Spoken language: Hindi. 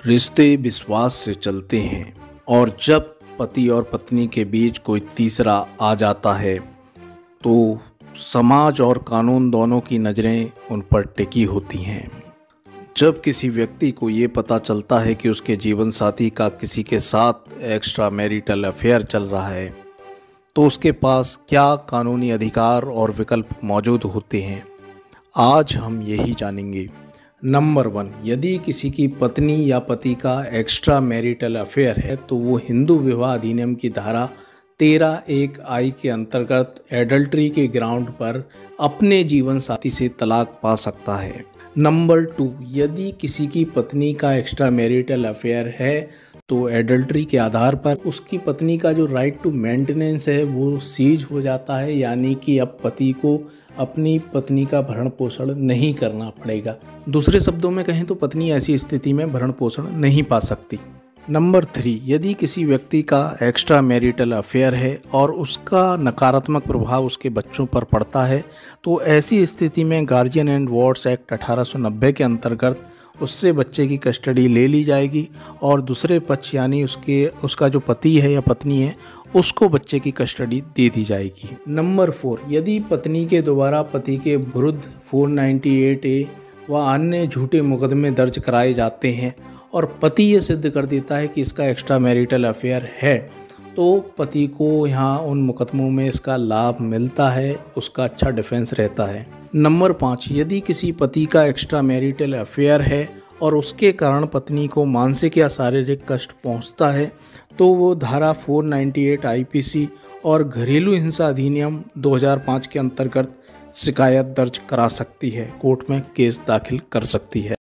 रिश्ते विश्वास से चलते हैं और जब पति और पत्नी के बीच कोई तीसरा आ जाता है तो समाज और कानून दोनों की नज़रें उन पर टिकी होती हैं। जब किसी व्यक्ति को ये पता चलता है कि उसके जीवन साथी का किसी के साथ एक्स्ट्रा मैरिटल अफेयर चल रहा है तो उसके पास क्या कानूनी अधिकार और विकल्प मौजूद होते हैं, आज हम यही जानेंगे। नंबर 1, यदि किसी की पत्नी या पति का एक्स्ट्रा मैरिटल अफेयर है तो वो हिंदू विवाह अधिनियम की धारा 13(1)(I) के अंतर्गत एडल्ट्री के ग्राउंड पर अपने जीवन साथी से तलाक पा सकता है। नंबर 2, यदि किसी की पत्नी का एक्स्ट्रा मैरिटल अफेयर है तो एडल्ट्री के आधार पर उसकी पत्नी का जो राइट टू मेंटेनेंस है वो सीज हो जाता है, यानी कि अब पति को अपनी पत्नी का भरण पोषण नहीं करना पड़ेगा। दूसरे शब्दों में कहें तो पत्नी ऐसी स्थिति में भरण पोषण नहीं पा सकती। नंबर 3, यदि किसी व्यक्ति का एक्स्ट्रा मैरिटल अफेयर है और उसका नकारात्मक प्रभाव उसके बच्चों पर पड़ता है तो ऐसी स्थिति में गार्जियन एंड वार्ड्स एक्ट 1890 के अंतर्गत उससे बच्चे की कस्टडी ले ली जाएगी और दूसरे पक्ष यानी उसका जो पति है या पत्नी है उसको बच्चे की कस्टडी दे दी जाएगी। नंबर 4, यदि पत्नी के द्वारा पति के विरुद्ध 498A व अन्य झूठे मुकदमे दर्ज कराए जाते हैं और पति ये सिद्ध कर देता है कि इसका एक्स्ट्रा मैरिटल अफेयर है तो पति को यहाँ उन मुकदमों में इसका लाभ मिलता है, उसका अच्छा डिफेंस रहता है। नंबर 5, यदि किसी पति का एक्स्ट्रा मैरिटल अफेयर है और उसके कारण पत्नी को मानसिक या शारीरिक कष्ट पहुंचता है तो वो धारा 498 IPC और घरेलू हिंसा अधिनियम 2005 के अंतर्गत शिकायत दर्ज करा सकती है, कोर्ट में केस दाखिल कर सकती है।